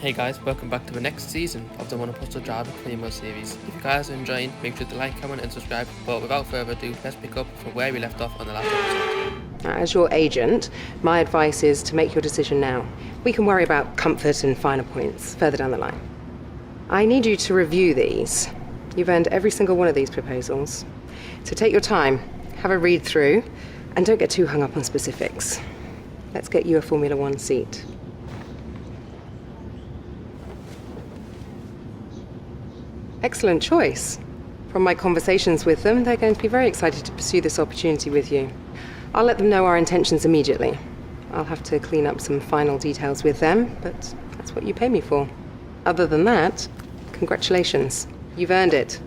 Hey guys, welcome back to the next season of the Monoposto Driver Career Mode series. If you guys are enjoying, make sure to like, comment and subscribe, but without further ado, let's pick up from where we left off on the last episode. As your agent, my advice is to make your decision now. We can worry about comfort and finer points further down the line. I need you to review these. You've earned every single one of these proposals. So take your time, have a read through, and don't get too hung up on specifics. Let's get you a Formula One seat. Excellent choice. From my conversations with them, they're going to be very excited to pursue this opportunity with you. I'll let them know our intentions immediately. I'll have to clean up some final details with them, but that's what you pay me for. Other than that, congratulations. You've earned it.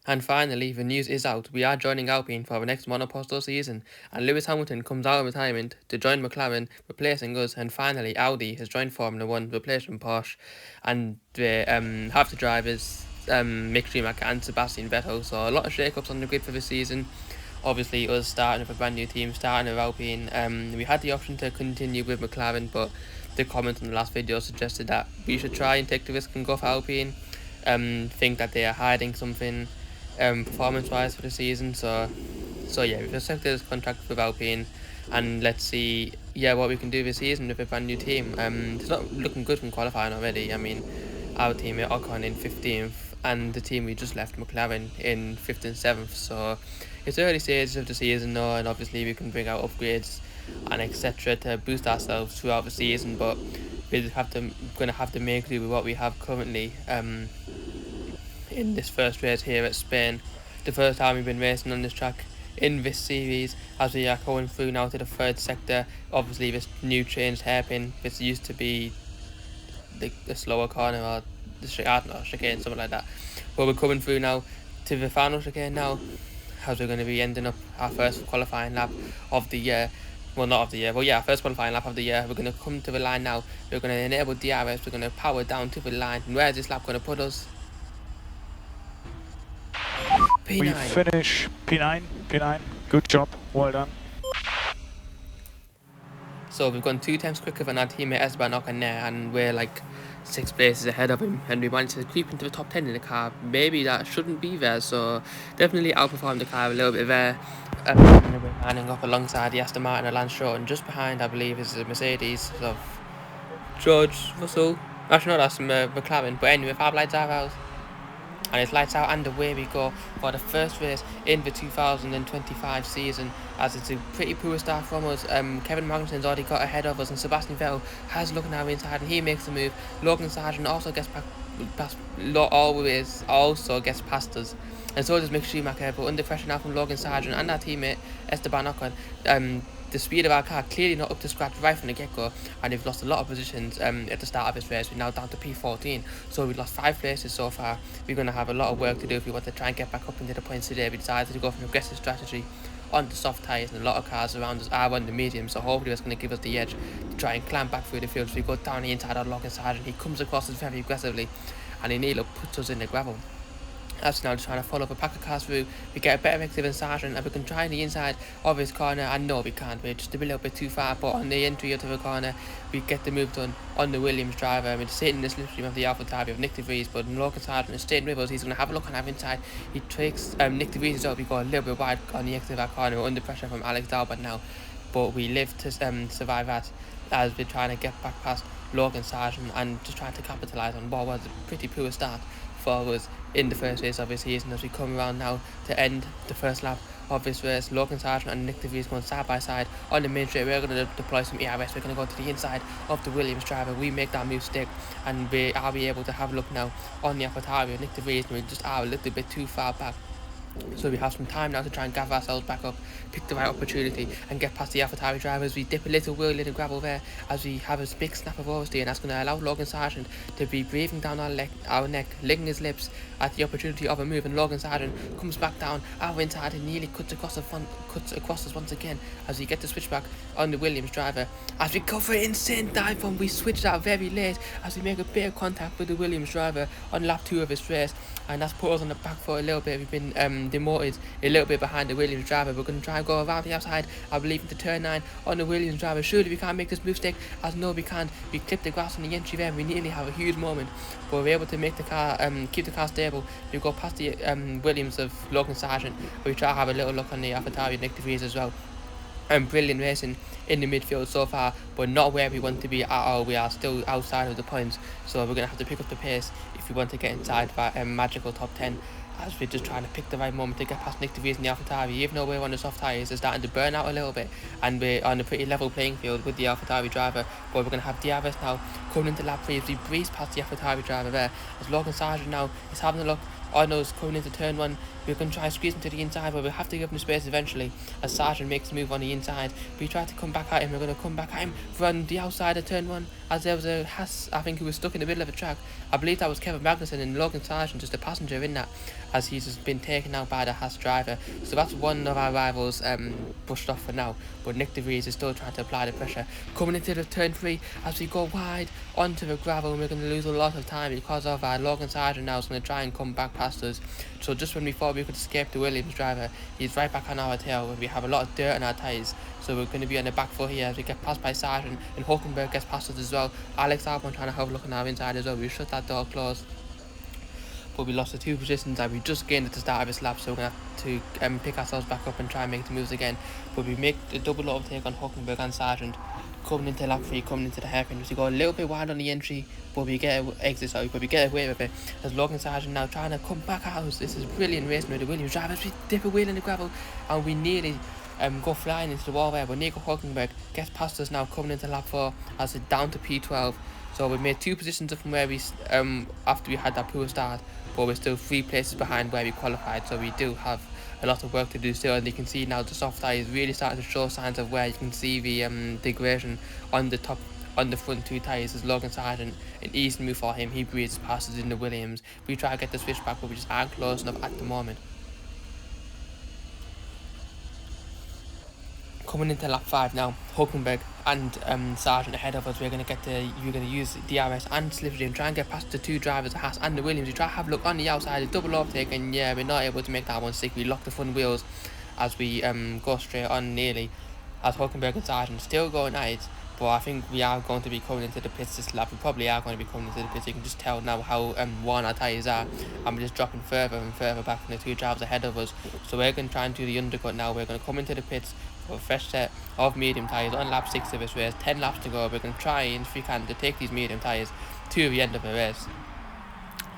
And finally, the news is out. We are joining Alpine for the next Monoposto season, and Lewis Hamilton comes out of retirement to join McLaren, replacing us, and finally Audi has joined Formula 1, replacing Porsche, and half the drivers, Mick Schumacher and Sebastian Vettel, so a lot of shake-ups on the grid for the season. Obviously us starting with a brand new team, starting with Alpine. We had the option to continue with McLaren, but the comment on the last video suggested that we should try and take the risk and go for Alpine. Think that they are hiding something performance-wise for the season, so yeah, we've accepted this contract with Alpine, and let's see what we can do this season with a brand new team. It's not looking good from qualifying already. I mean, our team Ocon in 15th, and the team we just left, McLaren, in 5th and 7th, so it's early stages of the season though, and obviously we can bring out upgrades and etc to boost ourselves throughout the season, but we're gonna have to make do with what we have currently in this first race here at Spain. The first time we've been racing on this track in this series, as we are going through now to the third sector. Obviously this new changed hairpin, this used to be the slower corner or the chicane, something like that, but we're coming through now to the final chicane now, as we're going to be ending up our first qualifying lap of the year. Well, not of the year, but yeah, first qualifying lap of the year. We're going to come to the line now, we're going to enable DRS, we're going to power down to the line, and where is this lap going to put us? P9. We finish P9, good job, well done. So we've gone 2 times quicker than our teammate Esteban Ocon there, and we're like 6 places ahead of him, and we managed to creep into the top 10 in the car. Maybe that shouldn't be there, so definitely outperformed the car a little bit there. We're lining up alongside the Aston Martin and Lance Short, and just behind I believe is the Mercedes of George Russell. Actually no, that's McLaren, but anyway, 5 lights are out. And it's lights out, and away we go for the first race in the 2025 season, as it's a pretty poor start from us. Kevin Magnussen's already got ahead of us, and Sebastian Vettel has looked now inside and he makes the move. Logan Sargent also gets past us, and so does Mick Schumacher, but under pressure now from Logan Sargent and our teammate Esteban Ocon. The speed of our car clearly not up to scratch right from the get-go, and we've lost a lot of positions at the start of this race. We're now down to P14, so we've lost 5 places so far. We're going to have a lot of work to do if we want to try and get back up into the points today. We decided to go for an aggressive strategy on the soft tyres, and a lot of cars around us are on the medium, so hopefully that's going to give us the edge to try and climb back through the field. So we go down the inside of Logan Sargent, he comes across us very aggressively, and he nearly puts us in the gravel. As now just trying to follow the pack of cars through, we get a better exit than Sargent, and we can try the inside of his corner, and no we can't, we're just a little bit too far, but on the entry of the corner we get the move done on the Williams driver. I mean, sitting in the slipstream of the AlphaTauri of Nick De Vries, but Logan Sargent is staying with us. He's going to have a look on our inside, he takes Nick De Vries out, we go a little bit wide on the exit of our corner. We're under pressure from Alex Albon now, but we live to survive that, as we're trying to get back past Logan Sargent and just trying to capitalise on what was a pretty poor start for us in the first race of this season. As we come around now to end the first lap of this race, Logan Sargent and Nick De Vries going side by side on the main straight. We're going to deploy some ERS, we're going to go to the inside of the Williams driver. We make that move stick, and we are able to have a look now on the AlphaTauri of Nick De Vries, and we just are a little bit too far back. So we have some time now to try and gather ourselves back up, pick the right opportunity and get past the AlphaTauri drivers. We dip a little wheel, little gravel there, as we have a big snap of oversteer, and that's going to allow Logan Sargent to be breathing down our neck, licking his lips at the opportunity of a move, and Logan Sargent comes back down our inside and nearly cuts across us once again, as we get the switchback on the Williams driver. As we go for an insane dive bomb, we switched out very late as we make a bit of contact with the Williams driver on lap 2 of this race, and that's put us on the back foot a little bit. We've been demoted a little bit behind the Williams driver. We're going to try and go around the outside, I believe, into turn 9 on the Williams driver. Surely we can't make this move stick, as no we can't. We clipped the grass on the entry there, we nearly have a huge moment, but we're able to make the car, keep the car stable. We go past the Williams of Logan Sargent, we try to have a little look on the AlphaTauri Nick De Vries as well. Brilliant racing in the midfield so far, but not where we want to be at all. We are still outside of the points, so we're going to have to pick up the pace if we want to get inside that magical top 10, as we're just trying to pick the right moment to get past Nick De Vries and the AlphaTauri. Even though we're on the soft tyres, they're starting to burn out a little bit, and we're on a pretty level playing field with the AlphaTauri driver. But we're going to have DRS now coming into lap 3 as we breeze past the AlphaTauri driver there, as Logan Sargent now is having a look. Arnold's coming into turn 1. We're going to try and squeeze him to the inside, but we'll have to give him space eventually as Sargent makes a move on the inside. We try to come back at him. We're going to come back at him from the outside of turn 1, as there was a Haas, I think, who was stuck in the middle of the track. I believe that was Kevin Magnussen, and Logan Sargent just a passenger in that, as he's just been taken out by the Haas driver. So that's one of our rivals pushed off for now, but Nick De Vries is still trying to apply the pressure. Coming into the turn 3 as we go wide onto the gravel, and we're going to lose a lot of time because of Logan Sargent now is going to try and come back past us. So just when we thought we could escape the Williams driver, he's right back on our tail, and we have a lot of dirt on our tyres. So we're going to be on the back foot here as we get passed by Sargent, and Hulkenberg gets past us as well. Alex Albon trying to have a look on our inside as well. We shut that door closed, but we lost the 2 positions that we just gained at the start of this lap, so we're going to have to pick ourselves back up and try and make the moves again. But we make the double overtake on Hulkenberg and Sargent coming into lap 3, coming into the hairpin. We go a little bit wide on the entry, but we get but we get away with it, as Logan Sargent now trying to come back at us. This is brilliant racing with the Williams drivers. We dip a wheel in the gravel, and we nearly go flying into the wall there, but Nico Hulkenberg gets past us now coming into lap 4 as it's down to P12. So we made 2 positions up from where we after we had that poor start, but we're still 3 places behind where we qualified, so we do have a lot of work to do still. And you can see now the soft tyre is really starting to show signs of where you can see the degradation on the front 2 tyres, as Logan Sargent, an easy move for him, he breezes past us in the Williams. We try to get the switch back, but we just aren't close enough at the moment. Coming into lap 5 now, Hulkenberg and Sargent ahead of us. We're going to use DRS and slipstream and try and get past the 2 drivers, the Haas and the Williams. We try to have a look on the outside, a double overtake, and yeah, we're not able to make that one stick. We lock the front wheels as we go straight on nearly, as Hulkenberg and Sargent still going at it. But I think we are going to be coming into the pits this lap. We probably are going to be coming into the pits. You can just tell now how worn our tyres are, and we're just dropping further and further back from the 2 drivers ahead of us. So we're going to try and do the undercut now. We're going to come into the pits for a fresh set of medium tyres on lap 6 of this race. 10 laps to go. We're going to try, and if we can, to take these medium tyres to the end of the race,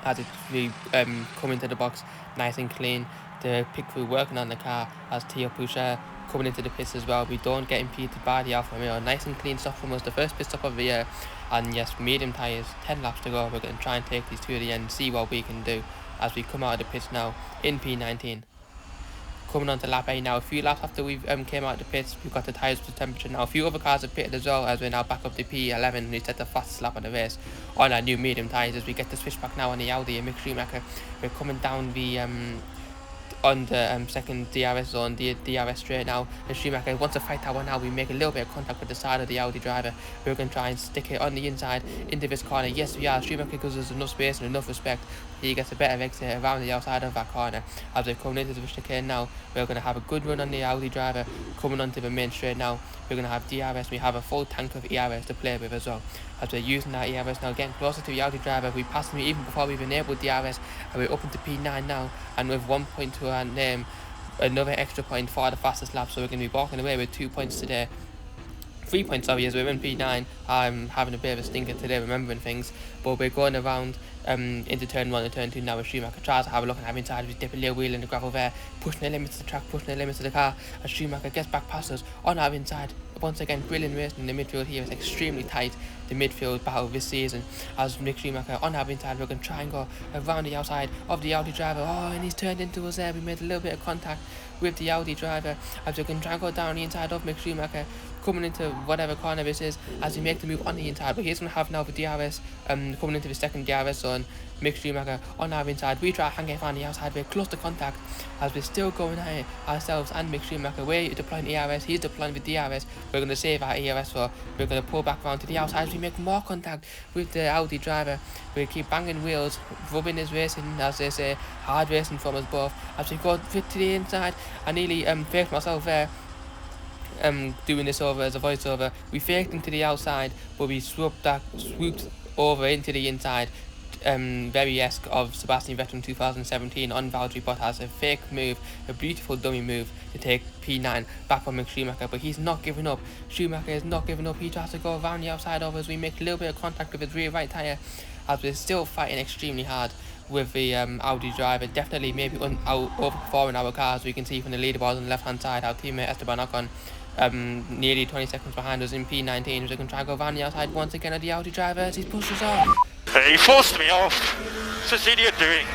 as we come into the box nice and clean. The pit crew working on the car, as Theo Poucher coming into the pits as well. We don't get impeded by the Alfa Romeo. Nice and clean stuff from us, the first pit stop of the year. And yes, medium tyres, 10 laps to go. We're going to try and take these to the end, see what we can do as we come out of the pits now in P19. Coming on to lap 8 now, a few laps after we came out of the pits, we've got the tyres up to temperature now. A few other cars have pitted as well, as we're now back up to P11, and we set the fastest lap of the race on our new medium tyres as we get the switch back now on the Audi and Mick Schumacher. We're coming down the on the second DRS zone, the DRS straight now, and Schumacher wants to fight that one now. We make a little bit of contact with the side of the Audi driver. We're going to try and stick it on the inside into this corner. Yes, we are. Schumacher gives us enough space and enough respect. He gets a better exit around the outside of that corner. As we're coming into the chicane now, we're going to have a good run on the Audi driver. Coming onto the main straight now, we're going to have DRS. We have a full tank of ERS to play with as well. As we're using that ERS now, getting closer to the Audi driver. We passed him even before we've enabled DRS, and we're up into P9 now, and with 1 point to our name, another extra point for the fastest lap. So we're going to be walking away with 2 points today. 3 points, sorry, as we're in P9. I'm having a bit of a stinker today remembering things, but we're going around into turn 1 and turn 2 now with Schumacher. Tries to have a look at him inside. We dip a little wheel in the gravel there, pushing the limits of the track, pushing the limits of the car, as Schumacher gets back past us on our inside. Once again, brilliant racing in the midfield here. It's extremely tight, the midfield battle this season, as Mick Schumacher on our inside. We're going to try and go around the outside of the Audi driver. Oh, and he's turned into us there. We made a little bit of contact with the Audi driver, as we're going to try and go down the inside of Mick Schumacher, coming into whatever corner this is, as we make the move on the inside. But he's going to have now the DRS coming into the second DRS zone. Mick Schumacher on our inside. We try to hang it on the outside. We're close to contact, as we're still going at it ourselves and Mick Schumacher. We're deploying ERS, he's deploying the DRS. we're going to save our ERS for. We're going to pull back around to the outside as we make more contact with the Audi driver. We keep banging wheels, rubbing his racing, as they say, hard racing from us both. As we go fit to the inside, I nearly faked myself there. Doing this over as a voiceover. We faked into the outside, but we swooped over into the inside. Very esque of Sebastian Vettel in 2017 on Valtteri Bottas, a fake move, a beautiful dummy move to take P9 back from Mick Schumacher, but he's not giving up. Schumacher is not giving up. He tries to go around the outside of us. We make a little bit of contact with his rear right tyre as we're still fighting extremely hard with the Audi driver. Definitely maybe overperforming our cars. We can see from the leaderboard on the left hand side our teammate Esteban Ocon nearly 20 seconds behind us in P19. We're going to try and go around the outside once again of the Audi driver as he pushes on. He forced me off. What's this idiot doing?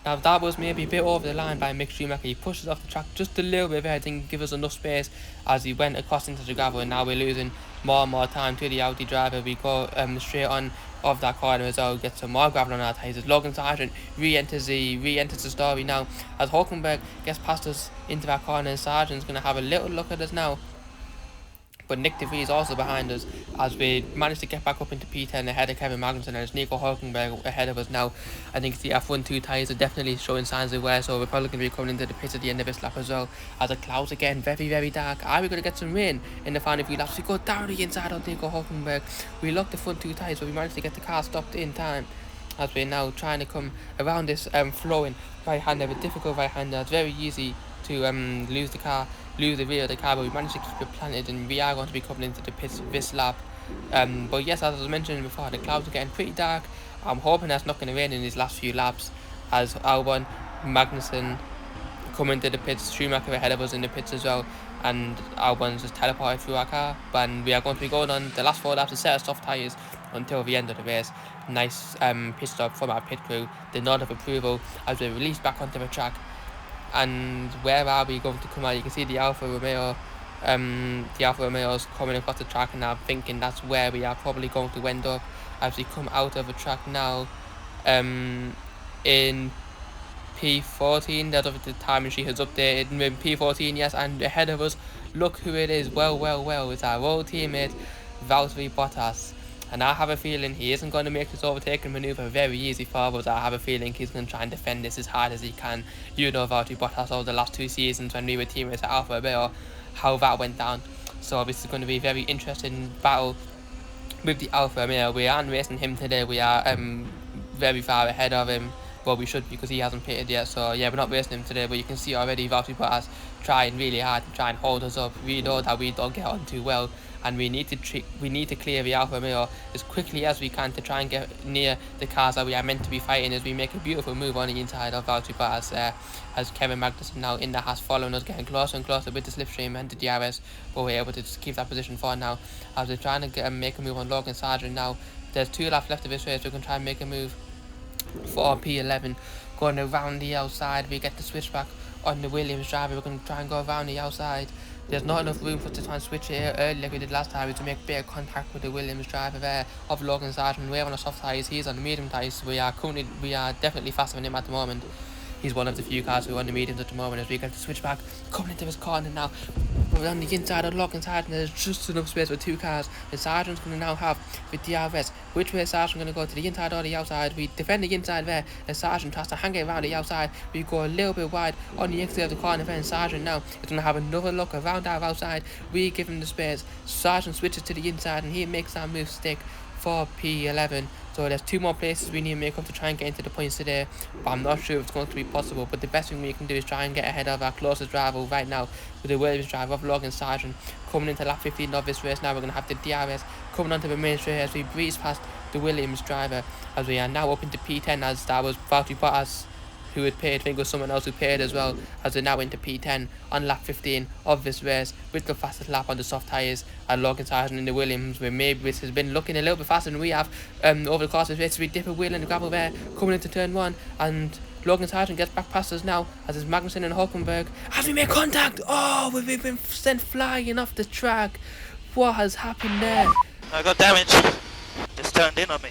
Now that was maybe a bit over the line by Mick Schumacher. He pushes off the track just a little bit there, didn't give us enough space as he went across into the gravel, and now we're losing more and more time to the Audi driver. We go straight on of that corner as well, get some more gravel on our tyres. Logan Sargent re-enters the story now as Hulkenberg gets past us into that corner, and Sargent's going to have a little look at us now. But Nick DeVries is also behind us as we managed to get back up into P10 ahead of Kevin Magnussen, and it's Nico Hulkenberg ahead of us now. I think the F1-2 tyres are definitely showing signs of wear, so we're probably going to be coming into the pits at the end of this lap as well. As the clouds again, very, very dark. Are we going to get some rain in the final few laps? We go down the inside of Nico Hulkenberg. We locked the front 2 tyres, but we managed to get the car stopped in time as we're now trying to come around this flowing right-hander, a difficult right-hander. It's very easy to lose the rear of the car, but we managed to keep it planted, and we are going to be coming into the pits this lap. But yes, as I was mentioning before, the clouds are getting pretty dark. I'm hoping that's not going to rain in these last few laps as Albon, Magnussen come into the pits, Schumacher ahead of us in the pits as well, and Albon's just teleported through our car. And we are going to be going on the last 4 laps, a set of soft tyres until the end of the race. Nice pit stop from our pit crew, the nod of approval as we're released back onto the track. And where are we going to come out? You can see the Alfa Romeo. The Alfa Romeo's coming across the track, and I'm thinking that's where we are probably going to end up as we come out of the track now. In P14, that's of the time she has updated. In P14, yes, and ahead of us, look who it is. Well, it's our old teammate Valtteri Bottas. And I have a feeling he isn't going to make this overtaking manoeuvre very easy for us. I have a feeling he's going to try and defend this as hard as he can. You know Valtteri Bottas over the last 2 seasons when we were teammates at Alfa Romeo, how that went down. So this is going to be a very interesting battle with the Alfa Romeo. We aren't racing him today. We are very far ahead of him. Well, we should, because he hasn't pitted yet. So yeah, we're not racing him today. But you can see already Valtteri Bottas trying really hard to try and hold us up. We know that we don't get on too well, and we need to clear the Alfa Romeo as quickly as we can to try and get near the cars that we are meant to be fighting, as we make a beautiful move on the inside of Valtteri Bottas as Kevin Magnussen now in the Haas following us, getting closer and closer with the slipstream and the DRS, but we're able to just keep that position for now as we're trying to make a move on Logan Sargent now. There's 2 laps left of this race. We can try and make a move for P11 going around the outside. We get the switchback on the Williams driver. We're going to try and go around the outside. There's not enough room for us to try and switch it early like we did last time, to make a bit of contact with the Williams driver there of Logan Sargent. We're on the soft tyres, he's on the medium tyres, so we are definitely faster than him at the moment. He's one of the few cars who are on the mediums at the moment as we get the switchback coming into his corner now. We're on the inside of Logan Sargent. There's just enough space for 2 cars, and Sargent's going to now have with DRS. Which way is Sargent going to go, to the inside or the outside? We defend the inside there, and Sargent tries to hang it around the outside. We go a little bit wide on the exit of the corner there, and Sargent now is going to have another look around our outside. We give him the space. Sargent switches to the inside, and he makes that move stick for P11. So there's 2 more places we need to make up to try and get into the points today, but I'm not sure if it's going to be possible. But the best thing we can do is try and get ahead of our closest rival right now, with the Williams driver of Logan Sargent coming into lap 15 of this race. Now we're going to have the DRS coming onto the main straight as we breeze past the Williams driver, as we are now up into P10, as that was Valtteri Bottas who had paid. I think it was someone else who paid as well, as we're now into P10 on lap 15 of this race with the fastest lap on the soft tyres at Logan Sargent in the Williams, where maybe this has been looking a little bit faster than we have over the course of this race. We dip a wheel in the gravel there coming into turn 1, and Logan Sargent gets back past us now as it's Magnussen and Hulkenberg as we make contact. Oh, we've been sent flying off the track. What has happened there? I got damaged. Just turned in on me.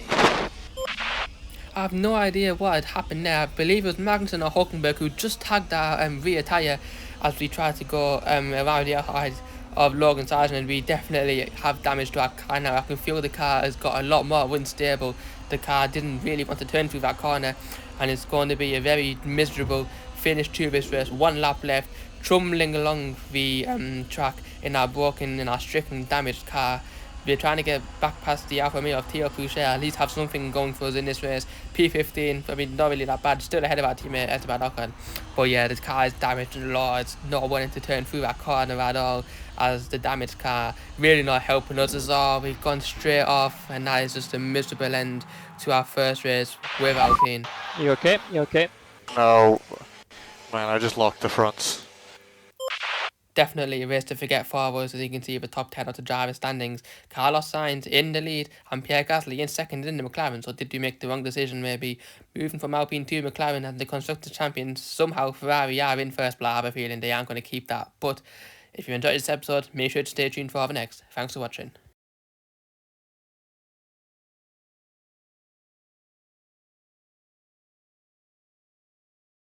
I have no idea what had happened there. I believe it was Magnussen or Hulkenberg who just tagged our rear tyre as we tried to go around the outside of Logan Sargent, and we definitely have damage to our car now. I can feel the car has got a lot more unstable. The car didn't really want to turn through that corner, and it's going to be a very miserable finish to this race. 1 lap left, trundling along the track in our stricken, damaged car. We're trying to get back past the Alfa Romeo of Theo Pouchet, at least have something going for us in this race. P15, I mean, not really that bad, still ahead of our teammate Esteban Ocon. But yeah, this car is damaged a lot. It's not wanting to turn through that corner at all, as the damaged car really not helping us at all. We've gone straight off, and that is just a miserable end to our first race with Alpine. You okay? You okay? No, man, I just locked the fronts. Definitely a race to forget for us, as you can see the top 10 of the driver standings. Carlos Sainz in the lead and Pierre Gasly in second in the McLaren. So did we make the wrong decision maybe moving from Alpine to McLaren and the Constructors' Champions? Somehow Ferrari are in first, but I have a feeling they aren't going to keep that. But if you enjoyed this episode, make sure to stay tuned for the next. Thanks for watching.